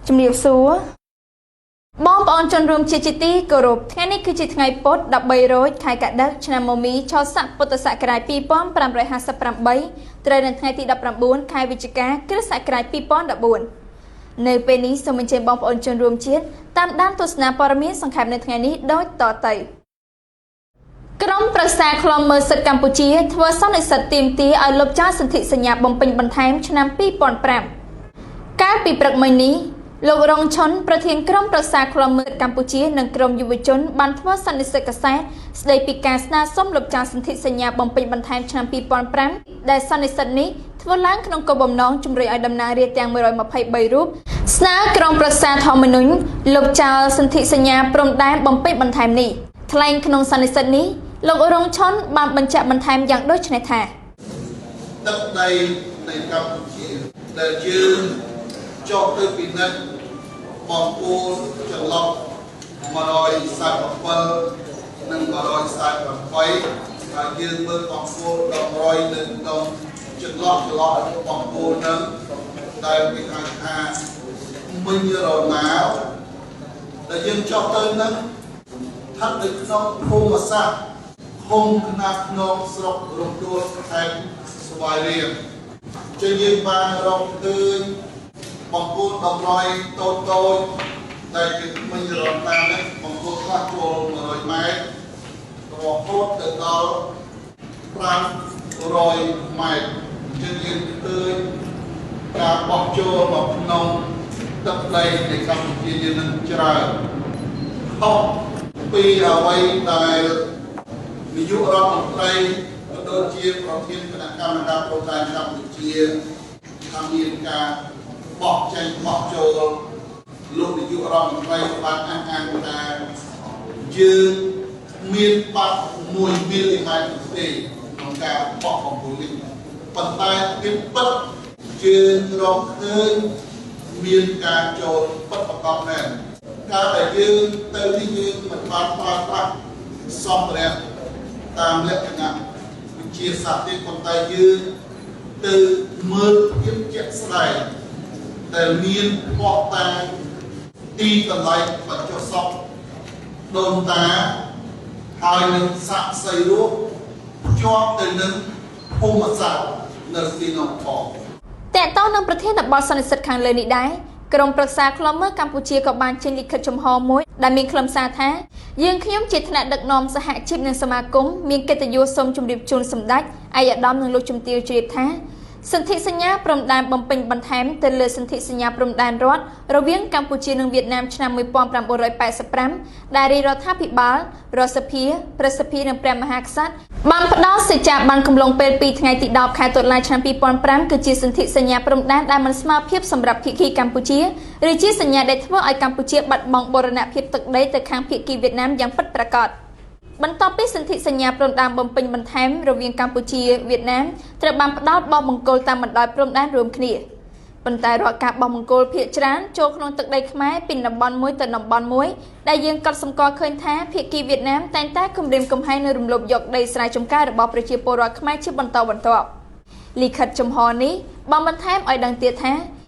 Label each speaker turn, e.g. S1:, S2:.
S1: ជំរាបសួរបងប្អូនជនរួមជាទីគោរពថ្ងៃនេះគឺជាថ្ងៃពុធ13រោចខែកដិកឆ្នាំមមីឆស័កពុទ្ធសករាជ2558ត្រូវនៅថ្ងៃទី19ខែវិច្ឆិកាគ្រិស្តសករាជ2014នៅពេលនេះសូមអញ្ជើញបងប្អូនជនរួមជាតិតាមដានទស្សនាព័ត៌មានសង្ខេបនៅថ្ងៃនេះដូចតទៅក្រុមប្រឹក្សាឃ្លាំមើលសិទ្ធិកម្ពុជាធ្វើសន្និសីទទាមទារឲ្យលុបចោលសន្ធិសញ្ញាបំពេញបន្ថែមឆ្នាំ2005កាលពីព្រឹកមិញនេះលោករងឈុនប្រធានក្រុមប្រឹក្សាឃ្លាំមើលកម្ពុជានិងក្រុមយុវជនបានធ្វើសន្និសីទកាសែតស្ដីពីការស្នើសុំលុបចោលសន្ធិសញ្ញាបំពេញបន្ថែមឆ្នាំ2005ដែលសន្និសីទនេះធ្វើឡើងក្នុងគោលបំណងជំរុញឲ្យតំណាងរាស្ត្រទាំង123រូបស្នើក្រុមប្រឹក្សាធម្មនុញ្ញលុបចោលសន្ធិសញ្ញាព្រំដែនបំពេញបន្ថែមនេះថ្លែងក្នុងសន្និសីទនេះលោករងឈុនបានបញ្ជាក់បន្ថែមយ៉ាងដូចនេះថា
S2: ទឹកដីនៃកម្ពុជាដែលយើងចុះទៅពិនិត្យបងប្អូនចន្លោះ147និង148ហើយយើងមើលបងប្អូន100នៅក្នុងចន្លោះបងប្អូននឹងដែលគេហៅថាមិញរណាវដែលយើងចុះទៅនឹងស្ថិតនៅក្នុងភូមិសាស្ត្រឃុំខ្នាតក្នុងស្រុករំដួលខេត្តស្វាយរៀងជាយើងបានរកឃើញបងប្អូន100តូចដែលគឺមិញរត់តាមនេះបងប្អូនខ្លះចូល100ម៉ែត្ររហូតទៅដល់500ម៉ែត្រជាយើងឃើញការបោះចូលមកក្នុងទឹកដីនៃកម្ពុជាយើងនឹងច្រើនខុសពីអ្វីដែលនាយករដ្ឋមន្ត្រីក៏ដូចជាប្រធានគណៈកម្មការប្រចាំកម្ពុជាថាមានការបោះចេញបោះចូលលោកនាយករដ្ឋមន្ត្រីបានអះអាងថាយើងមានបាត់1មីលីម៉ែត្រទេក្នុងការបោះបំពុលនេះប៉ុន្តែវាពិតយើងរកឃើញមានការចូលពិតប្រកបមែនការដែលយើងទៅនេះយើងមិនបានប្រើប្រាស់សម្ភារៈតាមលក្ខណៈវិទ្យាសាស្ត្រទេប៉ុន្តែយើងទៅមើលភាពជាក់ស្ដែងដែលមានផ្ោះតាទីកន្លែងបញ្ចុះសពដូនតាហើយនឹងសាក់សីរូបជាប់ទៅនឹងភូមិសាស្ត្រនៅទីនោះផង
S1: តើតើនឹងប្រធានបទសន្និសីទខាងលើនេះដែរក្រុមប្រឹក្សាឃ្លាំមើលកម្ពុជាក៏បានចេញលិខិតចំហមួយដែលមានខ្លឹមសារថាយើងខ្ញុំជាថ្នាក់ដឹកនាំសហជីពនិងសមាគមមានកិត្តិយសសូមជម្រាបជូនសម្ដេចឯកឧត្តមនិងលោកជំទាវជ្រាបថាសន្ធិសញ្ញាព្រំដែនបំពេញបន្ថែមទៅលើសន្ធិសញ្ញាព្រំដែនរដ្ឋរវាងកម្ពុជានិងវៀតណាមឆ្នាំ1985ដែលរាជរដ្ឋាភិបាលរដ្ឋសភាប្រសិទ្ធិនិងព្រះមហាក្សត្របានផ្ដល់សេចក្ដីបានកំឡុងពេល2ថ្ងៃទី10ខែតុលាឆ្នាំ2005គឺជាសន្ធិសញ្ញាព្រំដែនដែលមិនស្មើភាពសម្រាប់ភាគីកម្ពុជាឬជាសញ្ញាដែលធ្វើឲ្យកម្ពុជាបាត់បង់បូរណភាពទឹកដីទៅខាងភាគីវៀតណាមយ៉ាងពិតប្រាកដបន្ទាប់ពីសន្ធិសញ្ញាព្រំដែនបំពេញបន្ថែមរវាងកម្ពុជាវៀតណាមត្រូវបានផ្ដល់បោះបង្គោលតាមបណ្ដោយព្រំដែនរួមគ្នាប៉ុន្តែរាល់ការបោះបង្គោលភាគច្រើនចូលក្នុងទឹកដីខ្មែរពីតំបន់មួយទៅតំបន់មួយដែលយើងកត់សម្គាល់ឃើញថាភាគីវៀតណាមតែងតែគំរាមកំហែងនិងរំលោភយកដីស្រែចម្ការរបស់ប្រជាពលរដ្ឋខ្មែរជាបន្តបន្ទាប់លិខិតចំហនេះបានបន្ថែមឲ្យដឹងទៀតថា